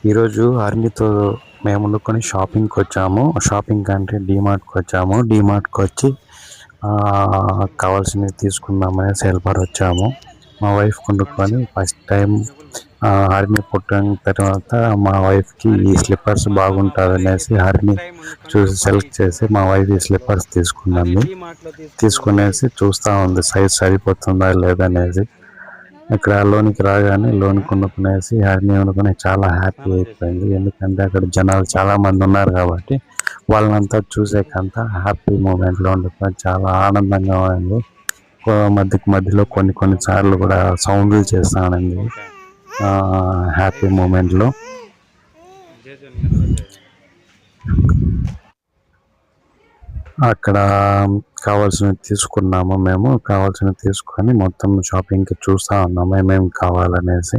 ఈరోజు హరిణితో మేము వండుకొని షాపింగ్కి వచ్చాము. షాపింగ్ అంటే డీమార్ట్కి వచ్చాము. డీమార్ట్కి వచ్చి కావాల్సినవి తీసుకుందామని సెల్ఫర్ వచ్చాము. మా వైఫ్ వండుకొని ఫస్ట్ టైం హరిణి పుట్టిన తర్వాత మా వైఫ్కి ఈ స్లిప్పర్స్ బాగుంటుంది అనేసి హరిణి చూసి సెలెక్ట్ చేసి మా వైఫ్ ఈ స్లిప్పర్స్ తీసుకున్నాము. తీసుకునేసి చూస్తూ ఉంది సైజ్ సరిపోతుందా లేదనేసి. ఇక్కడ లోనికి రాగానే లోన్ కొనుక్కునేసి హరిణి వండుకొని చాలా హ్యాపీ అయిపోయింది. ఎందుకంటే అక్కడ జనాలు చాలా మంది ఉన్నారు కాబట్టి వాళ్ళనంతా చూసేకంతా హ్యాపీ మూమెంట్లో వండుకొని చాలా ఆనందంగా ఉంది. మధ్యలో కొన్ని సార్లు కూడా సౌండ్లు చేస్తానండి హ్యాపీ మూమెంట్లో. అక్కడ కావాల్సినవి తీసుకున్నాము. మేము కావాల్సినవి తీసుకొని మొత్తం షాపింగ్కి చూస్తూ ఉన్నాము ఏమేమి కావాలనేసి.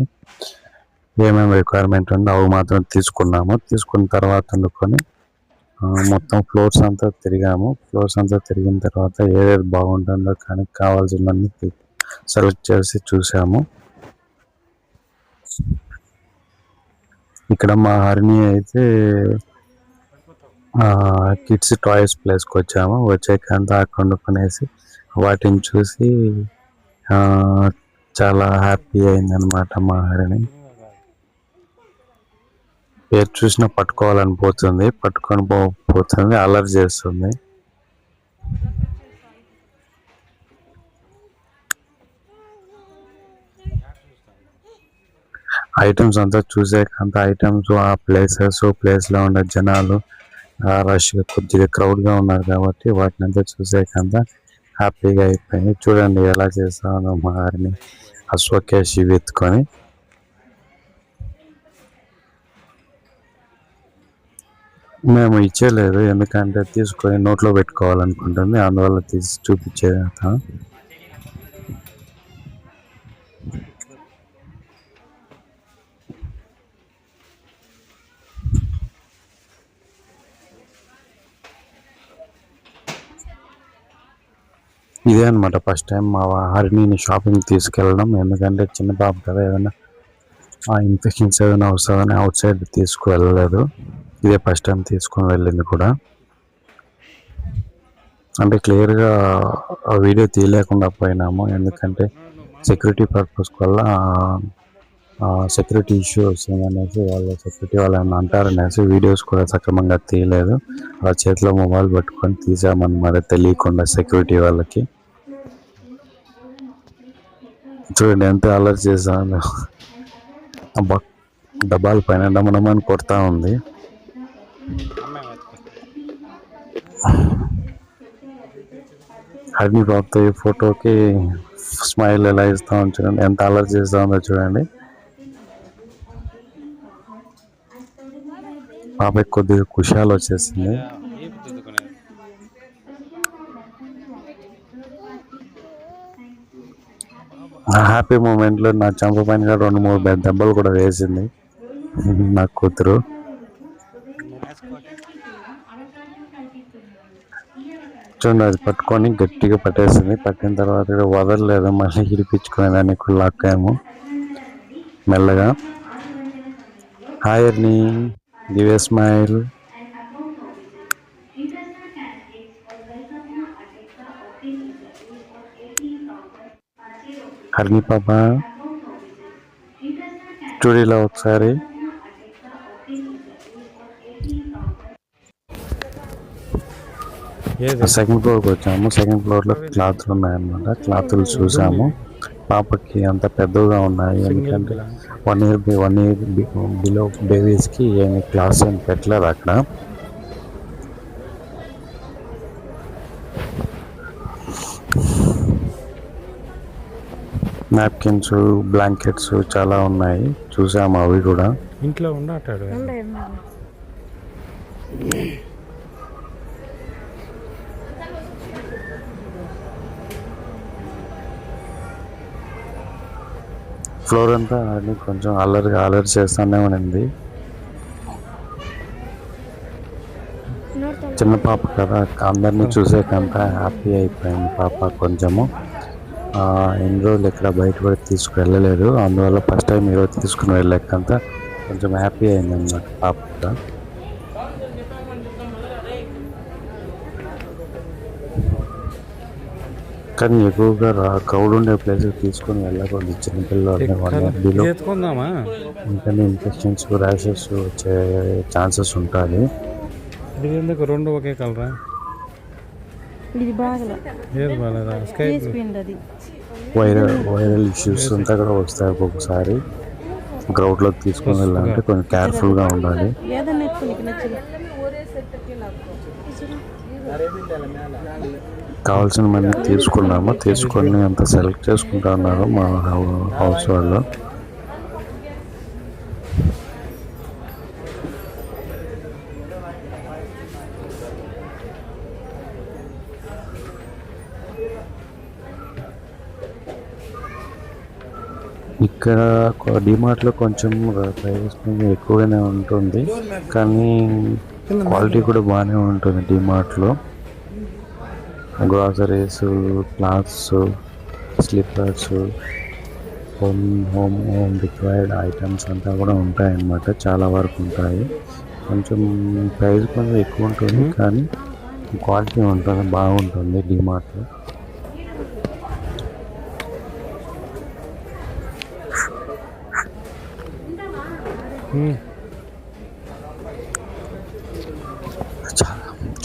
ఏమేమి రిక్వైర్మెంట్ ఉందో అవి మాత్రం తీసుకున్నాము. తీసుకున్న తర్వాత వండుకొని మొత్తం ఫ్లోర్స్ అంతా తిరిగాము. ఫ్లోర్స్ అంతా తిరిగిన తర్వాత ఏదేది బాగుంటుందో కానీ కావాల్సినవన్నీ సెలెక్ట్ చేసి చూసాము. ఇక్కడ మా హరిణి అయితే కిడ్స్ టాయ్స్ ప్లేస్కి వచ్చాము. వచ్చాకంతా అక్కడ వండుకునేసి వాటిని చూసి చాలా హ్యాపీ అయిందనమాట మా హరిణి. ఏది చూసినా పట్టుకోవాలని పోతుంది, పట్టుకొని పోతుంది, అలర్ట్ చేస్తుంది. ఐటమ్స్ అంతా చూసాకంత ఐటమ్స్ ఆ ప్లేస్లో ఉండే జనాలు రష్గా కొద్దిగా క్రౌడ్గా ఉన్నారు కాబట్టి వాటిని అంతా చూసాకంత హ్యాపీగా అయిపోయింది. చూడండి ఎలా చేస్తాను మా హరిణి అశ్వకేషి ఎత్తుకొని. మేము ఇచ్చేయలేదు, ఎందుకంటే తీసుకొని నోట్లో పెట్టుకోవాలనుకుంటుంది, అందువల్ల తీసి చూపించేదా. ఇదే అనమాట ఫస్ట్ టైం మా హరిణిని షాపింగ్ తీసుకెళ్ళడం. ఎందుకంటే చిన్న పాప కదా, ఏదైనా ఇన్ఫెక్షన్స్ ఏదైనా వస్తుందని అవుట్ సైడ్ తీసుకువెళ్ళలేదు. ఇదే ఫస్ట్ టైం తీసుకొని వెళ్ళింది కూడా. అంటే క్లియర్గా వీడియో తీయలేకుండా పోయినాము, ఎందుకంటే సెక్యూరిటీ పర్పస్ వల్ల సెక్యూరిటీ ఇష్యూ వస్తుందనేసి సెక్యూరిటీ వాళ్ళు అంటారనేసి వీడియోస్ కూడా సక్రమంగా తీయలేదు. అలా చేతిలో మొబైల్ పట్టుకొని తీసామన్నమాట తెలియకుండా సెక్యూరిటీ వాళ్ళకి. చూడండి ఎంత అలర్ట్ చేశాను, డబ్బాల పైన డమడమని కొడతా ఉంది. హరిణి బాబుతో ఈ ఫోటోకి స్మైల్ ఎలా ఇస్తా చూడండి, ఎంత అలర్ట్ చేస్తా ఉందో చూడండి. పాపకి కొద్దిగా కుషాలు వచ్చేసింది. హ్యాపీ మూమెంట్లో నా చంప పైన 2-3 దెబ్బలు కూడా వేసింది నా కూతురు. చూడండి అది పట్టుకొని గట్టిగా పట్టేసింది. పట్టిన తర్వాత వదలలేదు, మళ్ళీ ఇడిపించుకునే దాన్ని లాక్కాము మెల్లగా. Hi Harini, give a smile. Harini పాప చూడిలో ఒకసారి. సెకండ్ ఫ్లోర్కి వచ్చాము. సెకండ్ ఫ్లోర్లో క్లాత్లు ఉన్నాయన్నమాట. క్లాత్లు చూసాము. పాపకి అంత పెద్దగా ఉన్నాయి, ఎందుకంటే 1 year బిలో బేబీస్కి ఏమి క్లాస్ ఏమి పెట్టలేదు అక్కడ. నాప్కిన్స్, బ్లాంకెట్స్ చాలా ఉన్నాయి, చూసాము అవి కూడా. ఇంట్లో ఉండటాడు ఫ్లోర్ అంతా కొంచెం అల్లరి చేస్తూనే ఉండింది. చిన్న పాప కదా, అందరినీ చూసేకంతా హ్యాపీ అయిపోయింది పాప. కొంచెము ఎన్ని రోజులు ఎక్కడ బయట కూడా తీసుకువెళ్ళలేదు, అందువల్ల ఫస్ట్ టైం ఈరోజు తీసుకుని వెళ్ళాకంతా కొంచెం హ్యాపీ అయిందన్నమాట పాప కూడా. కానీ ఎక్కువగా క్రౌడ్ ఉండే ప్లేస్ తీసుకొని వెళ్ళకూడదు చిన్నపిల్లలు 1 year ఎందుకంటే ఇన్ఫెక్షన్స్ ర్యాషెస్ వచ్చే ఛాన్సెస్ ఉంటుంది. ఇది ఎందుకు రెండు ఒకే కలరా? ఇది బాగలా ఏది బాగాలేదా? స్కై అది వైరల్ ఇష్యూస్ అంతా కూడా వస్తాయి ఒక్కొక్కసారి. క్రౌడ్లోకి తీసుకొని వెళ్ళాలంటే కొంచెం కేర్ఫుల్గా ఉండాలి. ఏదన్నా ఎక్కువ నచ్చింది కావాల్సినవన్నీ తీసుకొని అంత సెలెక్ట్ చేసుకుంటా ఉన్నారు మా హౌస్ వాళ్ళు. ఇక్కడ డిమార్ట్లో కొంచెం ప్రైస్ ఎక్కువగానే ఉంటుంది, కానీ క్వాలిటీ కూడా బాగానే ఉంటుంది. డిమార్ట్లో groceries, clothes, slippers, home required items అంతా కూడా ఉంటాయన్నమాట. చాలా వరకు ఉంటాయి. కొంచెం ప్రైస్ కొంచెం ఎక్కువ ఉంటుంది, కానీ క్వాలిటీ ఉంటుంది, బాగుంటుంది డిమార్ట్లో.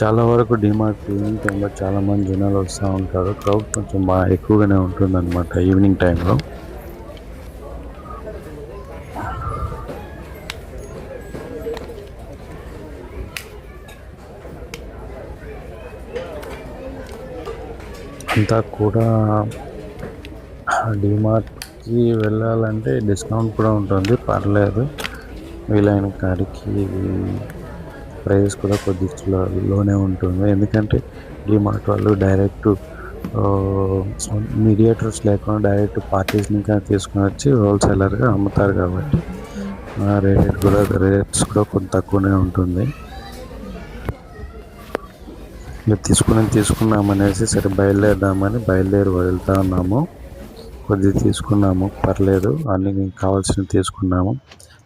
చాలా వరకు డిమార్ట్ ఈవినింగ్ టైంలో చాలా మంది జనాలు వస్తూ ఉంటారు. క్రౌడ్ కొంచెం బాగా ఎక్కువగానే ఉంటుంది అనమాట ఈవినింగ్ టైంలో. అంతా కూడా డిమార్ట్కి వెళ్ళాలంటే డిస్కౌంట్ కూడా ఉంటుంది, పర్లేదు. వీలైన కాడికి ప్రైస్ కూడా కొద్దిలోనే ఉంటుంది, ఎందుకంటే డిమార్ట్ వాళ్ళు డైరెక్ట్ మీడియేటర్స్ లేకుండా డైరెక్ట్ పార్టీస్ నుంచి తీసుకొని వచ్చి హోల్సేలర్గా అమ్ముతారు కాబట్టి రేట్స్ కూడా కొంత తక్కువనే ఉంటుంది. ఇక తీసుకున్నామనేసి సరే బయలుదేరి వెళ్తా ఉన్నాము. కొద్దిగా తీసుకున్నాము, పర్లేదు, అన్ని కావాల్సినవి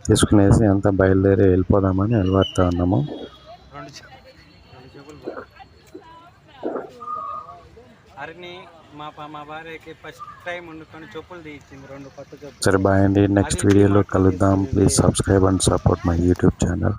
తీసుకునేసి అంతా బయలుదేరి వెళ్ళిపోదామని వెళ్ళిపోతా ఉన్నాము. సరే బాయ్ అండి, నెక్స్ట్ వీడియోలో కలుద్దాం. Please subscribe and support my YouTube channel.